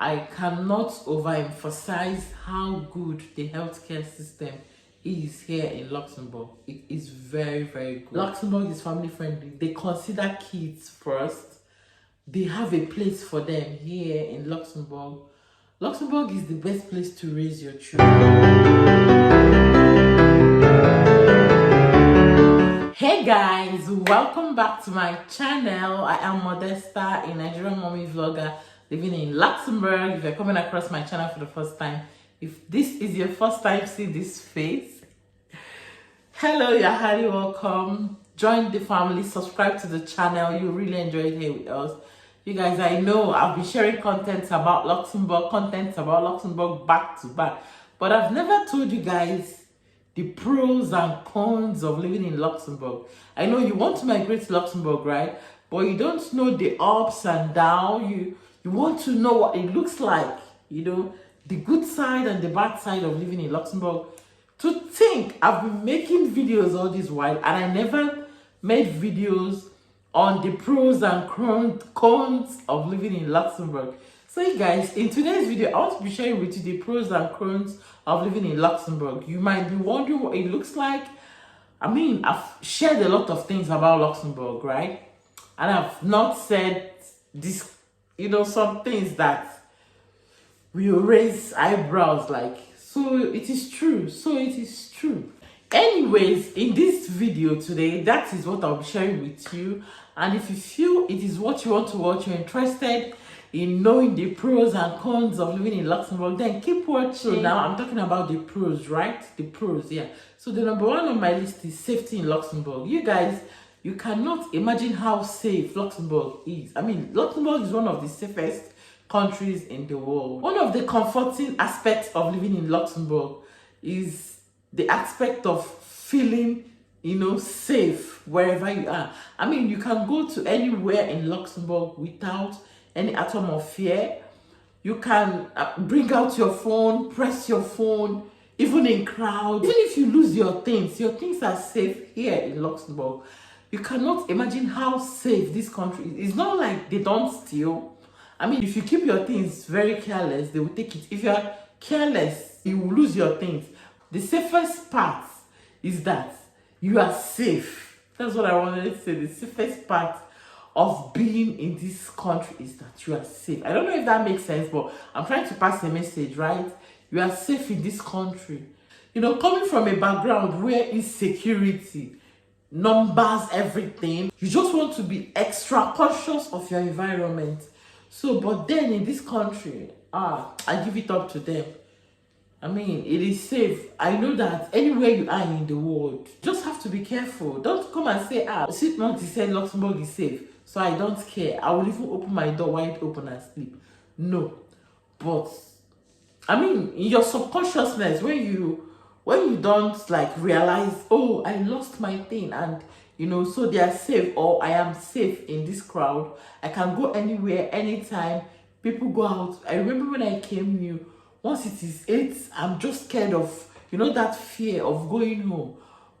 I cannot overemphasize how good the healthcare system is here in Luxembourg. It is very, very good. Luxembourg is family friendly. They consider kids first. They have a place for them here in Luxembourg. Luxembourg is the best place to raise your children. Hey guys, welcome back to my channel. I am Modesta, a Nigerian mommy vlogger living in Luxembourg. If you're coming across my channel for the first time, if this is your first time seeing this face, hello, you're highly welcome. Join the family, subscribe to the channel. You really enjoy it here with us. You guys, I know I've been sharing content about Luxembourg, back to back, but I've never told you guys the pros and cons of living in Luxembourg. I know you want to migrate to Luxembourg, right? But you don't know the ups and downs. You want to know what it looks like, you know, the good side and the bad side of living in Luxembourg. To think I've been making videos all this while and I never made videos on the pros and cons of living in Luxembourg. So you guys, in today's video, I want to be sharing with you the pros and cons of living in Luxembourg. You might be wondering what it looks like. I mean, I've shared a lot of things about Luxembourg, right? And I've not said this, you know, some things that will raise eyebrows like, so it is true, so it is true. Anyways, in this video today, that is what I'll be sharing with you. And if you feel it is what you want to watch, you're interested in knowing the pros and cons of living in Luxembourg, then keep watching. So now I'm talking about the pros, right? The pros, yeah. So the number one on my list is safety in Luxembourg. You guys, you cannot imagine how safe Luxembourg is. I mean, Luxembourg is one of the safest countries in the world. One of the comforting aspects of living in Luxembourg is the aspect of feeling, you know, safe wherever you are. I mean, you can go to anywhere in Luxembourg without any atom of fear. You can bring out your phone, press your phone, even in crowds. Even if you lose your things are safe here in Luxembourg. You cannot imagine how safe this country is. It's not like they don't steal. I mean, if you keep your things very careless, they will take it. If you are careless, you will lose your things. The safest part is that you are safe. That's what I wanted to say. The safest part of being in this country is that you are safe. I don't know if that makes sense, but I'm trying to pass a message, right? You are safe in this country. You know, coming from a background where insecurity, numbers, everything, you just want to be extra conscious of your environment. So, but then in this country, I give it up to them. I mean, it is safe. I know that anywhere you are in the world, just have to be careful. Don't come and say, Sitmont said Luxembourg is safe, so I don't care. I will even open my door wide open and sleep. No. But, I mean, in your subconsciousness, when you don't like realize, oh, I lost my thing, and you know, so they are safe, or I am safe in this crowd. I can go anywhere, anytime. People go out. I remember when I came new, once it is 8, I'm just scared of, you know, that fear of going home.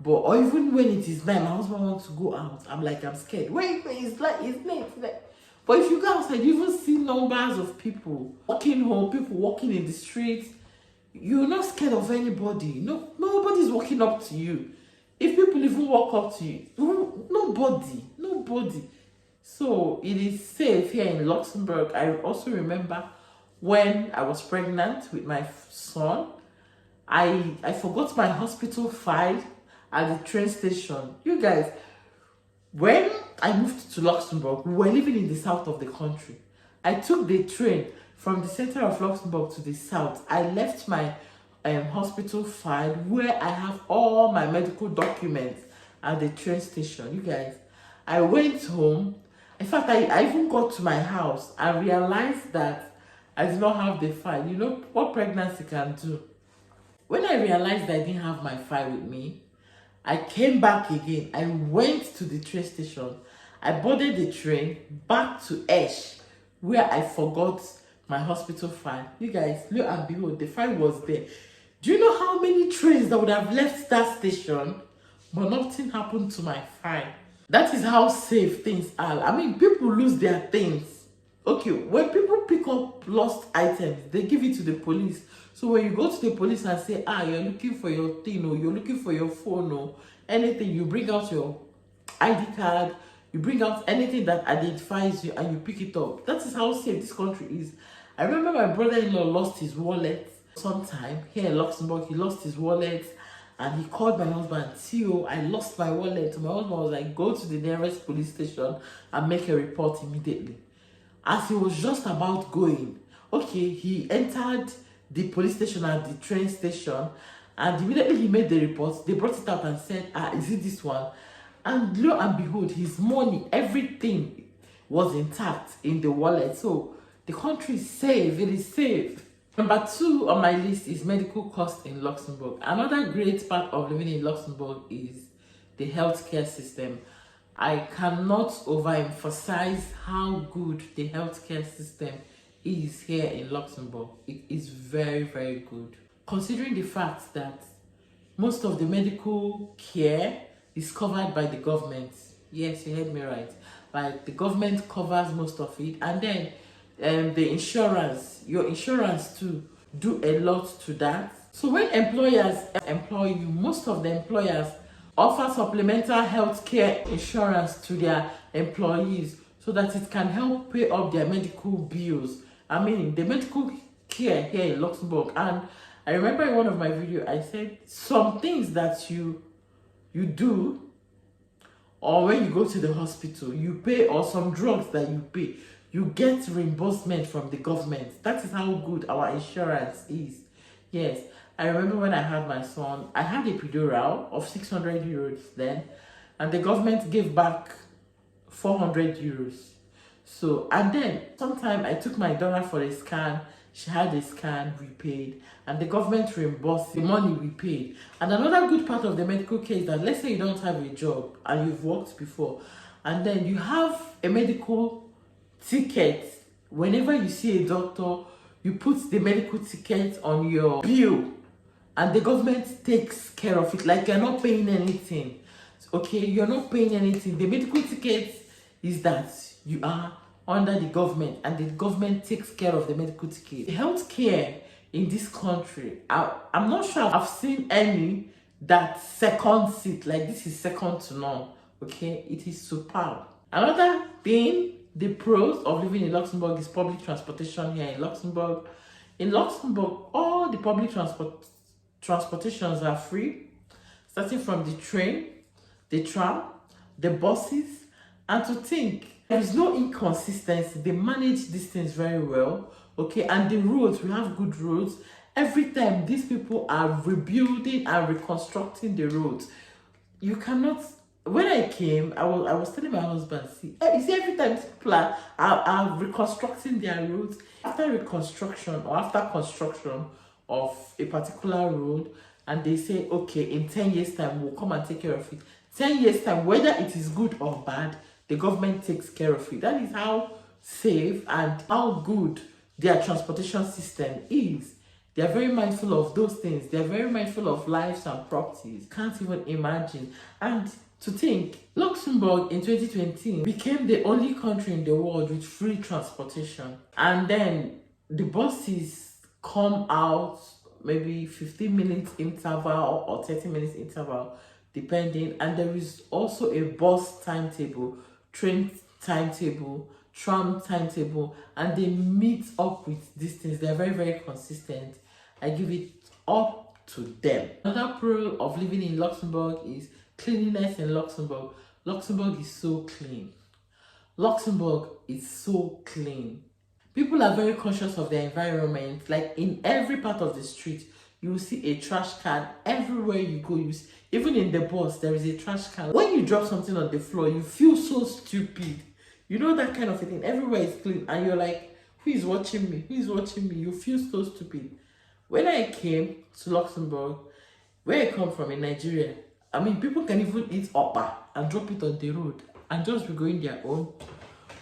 But, or even when it is 9, my husband wants to go out. I'm like, I'm scared. Wait, it's late. But if you go outside, you even see numbers of people walking home, people walking in the streets. You're not scared of anybody. No, nobody's walking up to you. If people even walk up to you, nobody. So it is safe here in Luxembourg. I also remember when I was pregnant with my son, I forgot my hospital file at the train station. You guys, when I moved to Luxembourg, we were living in the south of the country. I took the train from the center of Luxembourg to the south. I left my hospital file where I have all my medical documents at the train station. You guys, I went home. In fact, I even got to my house and realized that I did not have the file. You know what pregnancy can do? When I realized I didn't have my file with me, I came back again. I went to the train station. I boarded the train back to Esch, where I forgot my hospital file. You guys, lo and behold, the file was there. Do you know how many trains that would have left that station, but nothing happened to my file? That is how safe things are. I mean, people lose their things. Okay, when people pick up lost items, they give it to the police. So when you go to the police and say, you're looking for your thing, or you're looking for your phone, or anything, you bring out your ID card, you bring out anything that identifies you, and you pick it up. That is how safe this country is. I remember my brother-in-law lost his wallet sometime here in Luxembourg. He lost his wallet, and he called my husband, Theo, I lost my wallet. My husband was like, go to the nearest police station and make a report immediately. As he was just about going, okay, he entered the police station at the train station, and immediately he made the report. They brought it out and said, is it this one? And lo and behold, his money, everything was intact in the wallet. So the country is safe, it is safe. Number 2 on my list is medical costs in Luxembourg. Another great part of living in Luxembourg is the healthcare system. I cannot overemphasize how good the healthcare system is here in Luxembourg. It is very, very good. Considering the fact that most of the medical care is covered by the government. Yes, you heard me right. Like, the government covers most of it. And then the insurance, your insurance too, do a lot to that. So when employers employ you, most of the employers offer supplemental health care insurance to their employees so that it can help pay up their medical bills. I mean, the medical care here in Luxembourg. And I remember in one of my videos, I said some things that you do, or when you go to the hospital, you pay, or some drugs that you pay, you get reimbursement from the government. That is how good our insurance is. Yes. I remember when I had my son, I had a epidural of 600 euros then, and the government gave back 400 euros. So, and then sometime I took my daughter for a scan. She had a scan, we paid, and the government reimbursed the money we paid. And another good part of the medical care is that, let's say you don't have a job and you've worked before, and then you have a medical ticket. Whenever you see a doctor, you put the medical ticket on your bill, and the government takes care of it. Like, you're not paying anything. Okay, you're not paying anything. The medical ticket is that you are under the government, and the government takes care of the medical ticket. The healthcare in this country, I'm not sure I've seen any that seconds it. Like, this is second to none. Okay, it is superb. Another thing, the pros of living in Luxembourg, is public transportation here in Luxembourg. In Luxembourg, all the public transportations are free, starting from the train, the tram, the buses. And to think, there is no inconsistency. They manage these things very well. Okay, and the roads, we have good roads. Every time these people are rebuilding and reconstructing the roads, you cannot. When I came, I was telling my husband, see, you see, every time people are reconstructing their roads, after reconstruction or after construction of a particular road, and they say, okay, in 10 years time we'll come and take care of it. 10 years time, whether it is good or bad, the government takes care of it. That is how safe and how good their transportation system is. They are very mindful of those things. They are very mindful of lives and properties. Can't even imagine. And to think, Luxembourg in 2020 became the only country in the world with free transportation. And then the buses come out maybe 15 minutes interval or 30 minutes interval, depending. And there is also a bus timetable, train timetable, tram timetable, and they meet up with these things. They're very, very consistent. I give it up to them. Another pro of living in Luxembourg is cleanliness in Luxembourg. Luxembourg is so clean. Luxembourg is so clean. People are very conscious of their environment. Like, in every part of the street, you will see a trash can. Everywhere you go, even in the bus, there is a trash can. When you drop something on the floor, you feel so stupid. You know, that kind of a thing. Everywhere is clean, and you're like, who is watching me? Who is watching me? You feel so stupid. When I came to Luxembourg, where I come from in Nigeria, I mean, people can even eat upper and drop it on the road and just be going their own.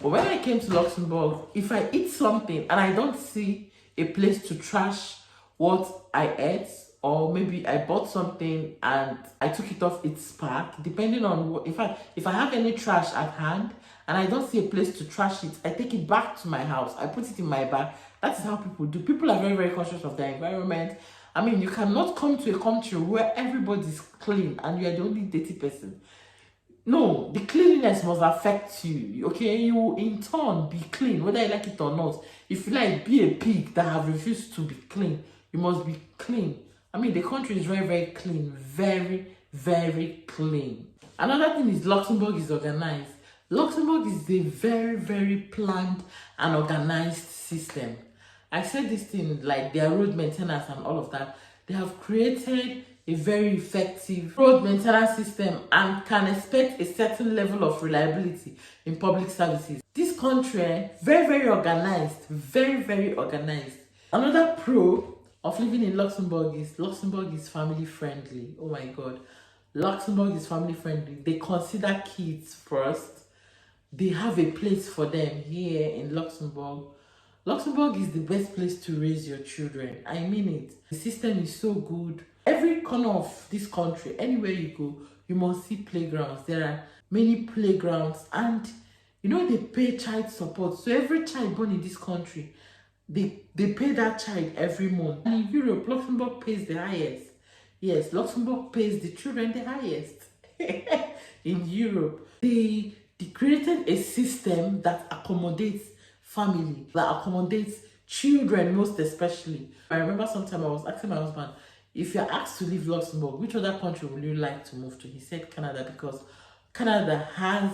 But when I came to Luxembourg, if I eat something and I don't see a place to trash what I ate, or maybe I bought something and I took it off its pack, depending on what, if I have any trash at hand, and I don't see a place to trash it, I take it back to my house. I put it in my bag. That is how people do. People are very, very conscious of their environment. I mean, you cannot come to a country where everybody's clean and you are the only dirty person. No, the cleanliness must affect you, okay? You will in turn be clean, whether you like it or not. If you like, be a pig that have refused to be clean, you must be clean. I mean, the country is very, very clean. Very, very clean. Another thing is Luxembourg is organized. Luxembourg is a very, very planned and organized system. I said this thing, like their road maintenance and all of that. They have created a very effective road maintenance system and can expect a certain level of reliability in public services. This country, very, very organized, very, very organized. Another pro of living in Luxembourg is family friendly. Oh my God. Luxembourg is family friendly. They consider kids first. They have a place for them here in Luxembourg. Luxembourg is the best place to raise your children. I mean it. The system is so good. Every corner of this country, anywhere you go, you must see playgrounds. There are many playgrounds, and you know they pay child support. So every child born in this country, they pay that child every month. And in Europe, Luxembourg pays the highest. Yes, Luxembourg pays the children the highest. In Europe, they created a system that accommodates family, that accommodates children most especially. I remember sometime I was asking my husband, if you're asked to leave Luxembourg, which other country would you like to move to? He said Canada, because Canada has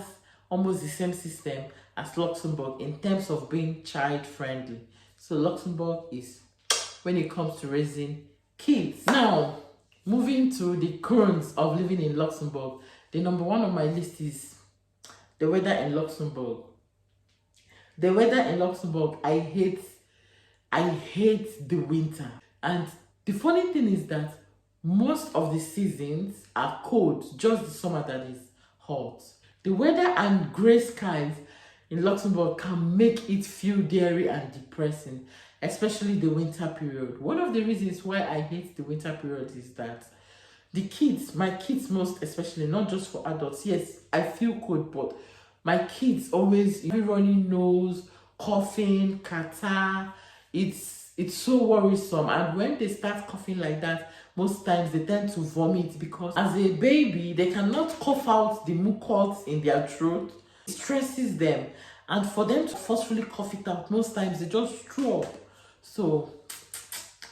almost the same system as Luxembourg in terms of being child friendly. So Luxembourg is when it comes to raising kids. Now, moving to the cons of living in Luxembourg, the number one on my list is the weather in Luxembourg. The weather in Luxembourg, I hate the winter. And the funny thing is that most of the seasons are cold, just the summer that is hot. The weather and gray skies in Luxembourg can make it feel dreary and depressing, especially the winter period. One of the reasons why I hate the winter period is that the kids, my kids most especially, not just for adults, yes, I feel cold, but my kids always runny nose, coughing, catarrh. It's so worrisome, and when they start coughing like that, most times they tend to vomit, because as a baby they cannot cough out the mucus in their throat. It stresses them, and for them to forcefully cough it out, most times they just throw up. So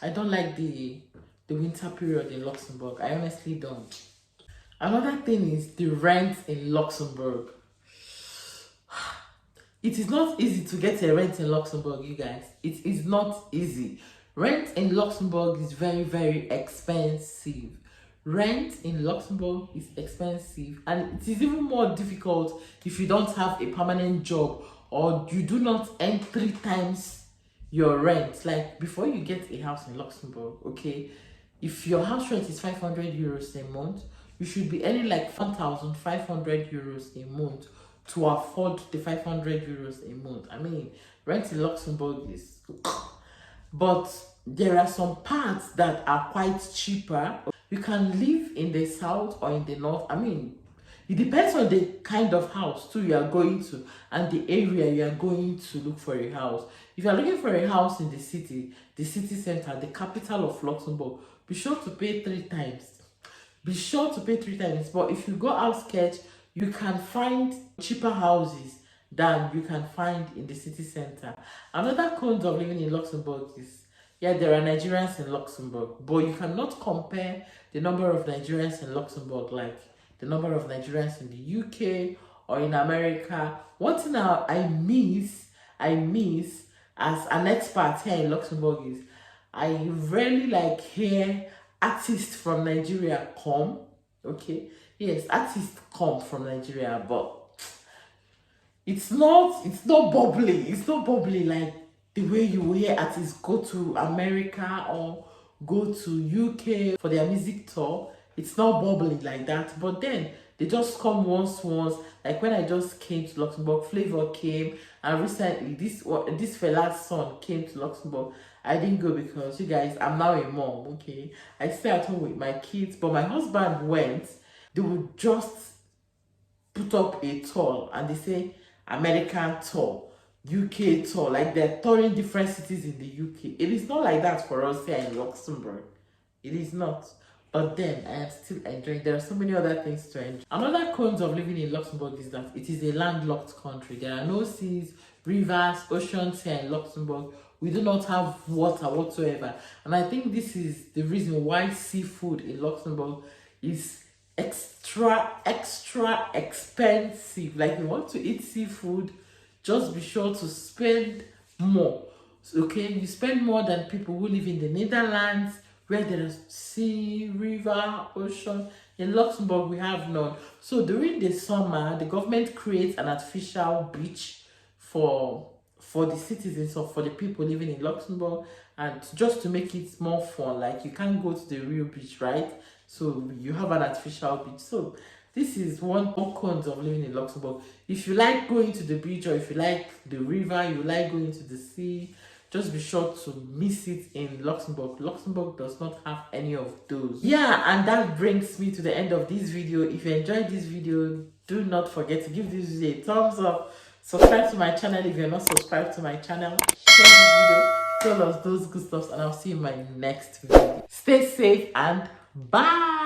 I don't like the winter period in Luxembourg. I honestly don't. Another thing is the rent in Luxembourg. It is not easy to get a rent in Luxembourg, you guys. It is not easy. Rent in Luxembourg is very, very expensive. Rent in Luxembourg is expensive, and it is even more difficult if you don't have a permanent job or you do not earn 3 times your rent. Like, before you get a house in Luxembourg, okay, if your house rent is 500 euros a month, you should be earning like 1,500 euros a month to afford the 500 euros a month. I mean, rent in Luxembourg is... But there are some parts that are quite cheaper. You can live in the south or in the north. I mean, it depends on the kind of house too you are going to and the area you are going to look for a house. If you are looking for a house in the city center, the capital of Luxembourg, be sure to pay 3 times. Be sure to pay 3 times. But if you go outskirts, you can find cheaper houses than you can find in the city center. Another con of living in Luxembourg is, yeah, there are Nigerians in Luxembourg, but you cannot compare the number of Nigerians in Luxembourg like the number of Nigerians in the UK or in America. One thing I miss as an expat here in Luxembourg is I rarely like hear artists from Nigeria come. Okay, yes, artists come from Nigeria, but it's not bubbly. It's not bubbly like the way you hear artists go to America or go to UK for their music tour. It's not bubbly like that. But then they just come once. Like when I just came to Luxembourg, Flavor came, and recently this fella's son came to Luxembourg. I didn't go because, you guys, I'm now a mom. Okay, I stay at home with my kids, but my husband went. They would just put up a toll and they say, American tour, UK tour, like they're touring different cities in the UK. It is not like that for us here in Luxembourg. It is not. But then I am still enjoying. There are so many other things to enjoy. Another cons of living in Luxembourg is that it is a landlocked country. There are no seas, rivers, oceans here in Luxembourg. We do not have water whatsoever. And I think this is the reason why seafood in Luxembourg is extra expensive. Like, if you want to eat seafood, just be sure to spend more. Okay, you spend more than people who live in the Netherlands, where there is sea, river, ocean. In Luxembourg, we have none. So during the summer, the government creates an artificial beach for the citizens, or for the people living in Luxembourg, and just to make it more fun. Like, you can't go to the real beach, right? So you have an artificial beach. So this is one cons of living in Luxembourg. If you like going to the beach, or if you like the river, you like going to the sea, just be sure to miss it in Luxembourg. Luxembourg does not have any of those. Yeah, and that brings me to the end of this video. If you enjoyed this video, do not forget to give this video a thumbs up. Subscribe to my channel if you're not subscribed to my channel. Share this video, tell us those good stuff, and I'll see you in my next video. Stay safe and bye.